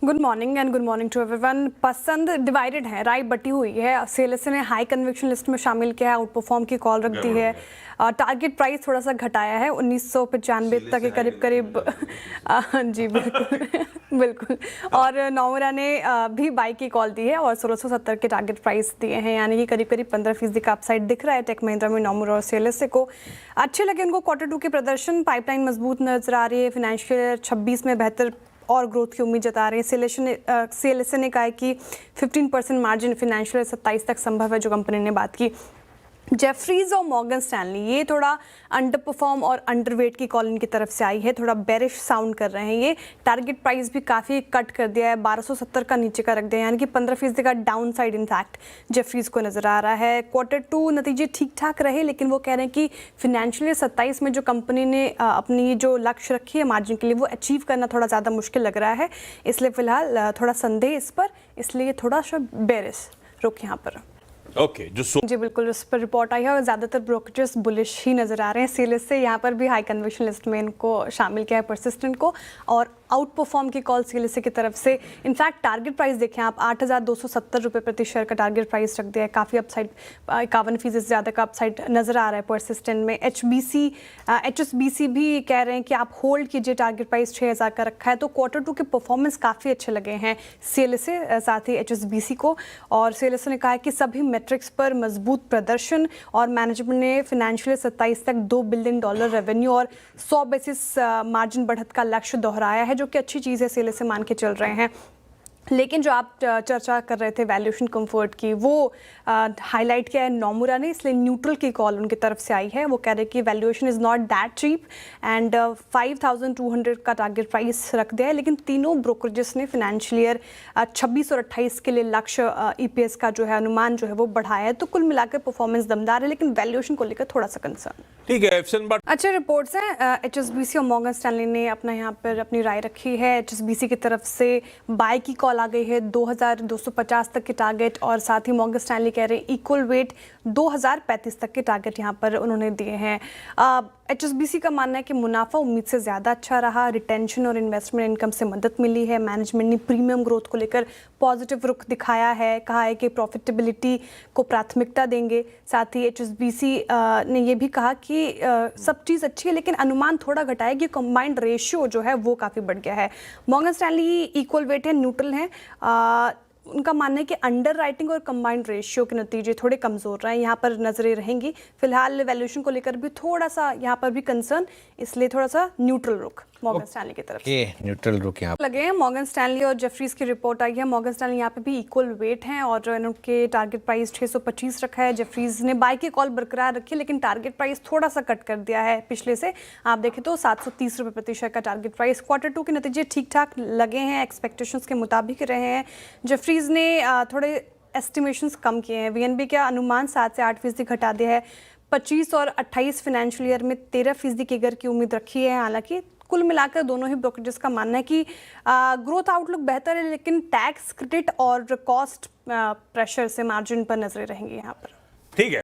Good morning and good morning to everyone. पसंद divided है, राय बटी हुई है। सीएलएसए ने हाई कन्विक्शन लिस्ट में शामिल किया है, आउट परफॉर्म की कॉल रख दी है। टारगेट प्राइस थोड़ा सा घटाया है 1995 तक के करीब जी बिल्कुल बिल्कुल। और नोमुरा ने भी बाई की कॉल दी है और 1670 के टारगेट प्राइस दिए हैं, यानी कि करीब 15% का अपसाइड दिख रहा है टेक महिंद्रा में नोमुरा और सीएलएसए को। अच्छे लगे उनको Q2 के प्रदर्शन, पाइपलाइन मजबूत नजर आ रही है। फाइनेंशियल ईयर 26 में बेहतर और ग्रोथ की उम्मीद जता रहे हैं। सीएलएसए ने कहा है कि 15% मार्जिन फाइनेंशियल 27 तक संभव है, जो कंपनी ने बात की। जेफरीज और मॉर्गन स्टैनली ये थोड़ा अंडर परफॉर्म और अंडरवेट की कॉल इनकी तरफ से आई है, थोड़ा बेरिश साउंड कर रहे हैं। ये टारगेट प्राइस भी काफ़ी कट कर दिया है, 1270 का नीचे का रख दिया है, यानी कि 15% का डाउन साइड इनफैक्ट जेफरीज को नज़र आ रहा है। Q2 नतीजे ठीक ठाक रहे, लेकिन वो कह रहे हैं कि फाइनेंशियल 27 में जो कंपनी ने अपनी जो लक्ष्य रखी है मार्जिन के लिए, वो अचीव करना थोड़ा ज़्यादा मुश्किल लग रहा है। इसलिए फिलहाल थोड़ा संदेह इस पर, इसलिए थोड़ा सा बेरिश रुक यहाँ पर। जी बिल्कुल, उस पर रिपोर्ट आई है और ज़्यादातर ब्रोकरेजेस बुलिश ही नज़र आ रहे हैं। सीएलएसए यहाँ पर भी हाई कन्विक्शन लिस्ट में इनको शामिल किया है, परसिस्टेंट को, और आउट परफॉर्म की कॉल सीएलएसए की तरफ से। इनफैक्ट टारगेट प्राइस देखें आप, 8,270 रुपये प्रति शेयर का टारगेट प्राइस रख दिया है। काफ़ी अपसाइड, 51% से ज़्यादा का अपसाइड नज़र आ रहा है परसिस्टेंट में। HSBC भी कह रहे हैं कि आप होल्ड कीजिए, टारगेट प्राइस 6,000 का रखा है। तो Q2 के परफॉर्मेंस काफ़ी अच्छे लगे हैं सीएलएसए, साथ ही HSBC को। और सीएलएसए ने कहा है कि सभी मैट्रिक्स पर मजबूत प्रदर्शन, और मैनेजमेंट ने फाइनेंशियल 27 तक $2 बिलियन रेवेन्यू और 100 बेसिस मार्जिन बढ़त का लक्ष्य दोहराया है, जो कि अच्छी चीज़ है, सीएलएसए मान के चल रहे हैं। लेकिन जो आप चर्चा कर रहे थे वैल्यूएशन कंफर्ट की, वो हाईलाइट किया है नोमुरा ने, इसलिए न्यूट्रल की कॉल उनकी तरफ से आई है। वो कह रहे हैं कि valuation is not that cheap and 5,200 का टारगेट प्राइस रख दिया है। लेकिन तीनों ब्रोकरेजेस ने फाइनेंशियल ईयर 26 और 28 के लिए लक्ष्य EPS का जो है अनुमान जो है वो बढ़ाया है। तो कुल मिलाकर परफॉर्मेंस दमदार है, लेकिन वैल्यूएशन को लेकर थोड़ा सा कंसर्न। ठीक है, अच्छे रिपोर्ट्स हैं। HSBC और मॉर्गन स्टैनली ने अपना यहाँ पर अपनी राय रखी है। HSBC की तरफ से बाय की कॉल आ गई है, 2,250 तक के टारगेट, और साथ ही मॉर्गन स्टैनली कह रहे हैं इक्वल वेट 2,035 तक के टारगेट यहाँ पर उन्होंने दिए हैं। HSBC का मानना है कि मुनाफा उम्मीद से ज़्यादा अच्छा रहा, रिटेंशन और इन्वेस्टमेंट इनकम से मदद मिली है। मैनेजमेंट ने प्रीमियम ग्रोथ को लेकर पॉजिटिव रुख दिखाया है, कहा है कि प्रॉफिटेबिलिटी को प्राथमिकता देंगे। साथ ही HSBC ने यह भी कहा कि सब चीज़ अच्छी है, लेकिन अनुमान थोड़ा घटाया कि कंबाइंड रेशियो जो है वो काफ़ी बढ़ गया है। मॉर्गन स्टैनली इक्वल वेट है, न्यूट्रल है। उनका मानना है कि अंडर राइटिंग और कंबाइंड रेशियो के नतीजे थोड़े कमज़ोर रहे हैं, यहाँ पर नजरें रहेंगी। फिलहाल वैल्यूएशन को लेकर भी थोड़ा सा यहाँ पर भी कंसर्न, इसलिए थोड़ा सा न्यूट्रल रुख मॉर्गन स्टैनली की तरफ से। न्यूट्रल रुख यहाँ लगे हैं। मॉर्गन स्टैनली और जेफरीज की रिपोर्ट आई है। मॉर्गन स्टैनली यहाँ पे भी इक्वल वेट हैं और उनके टारगेट प्राइस 625 रखा है। जेफरीज ने बाय की कॉल बरकरार रखी है, लेकिन टारगेट प्राइस थोड़ा सा कट कर दिया है पिछले से। आप देखें तो 730 रुपये प्रति शेयर का टारगेट प्राइस। Q2 के नतीजे ठीक ठाक लगे हैं, एक्सपेक्टेशंस के मुताबिक रहे हैं। जेफरीज ने थोड़े एस्टिमेशंस कम किए हैं। VNB का अनुमान 7 से 8% घटा दिया है। 25 और 28 फाइनेंशियल ईयर में 13% की गर की उम्मीद रखी है। हालांकि कुल मिलाकर दोनों ही ब्रोकरेजेस का मानना है कि ग्रोथ आउटलुक बेहतर है, लेकिन टैक्स क्रेडिट और कॉस्ट प्रेशर से मार्जिन पर नजरें रहेंगी यहाँ पर। ठीक है।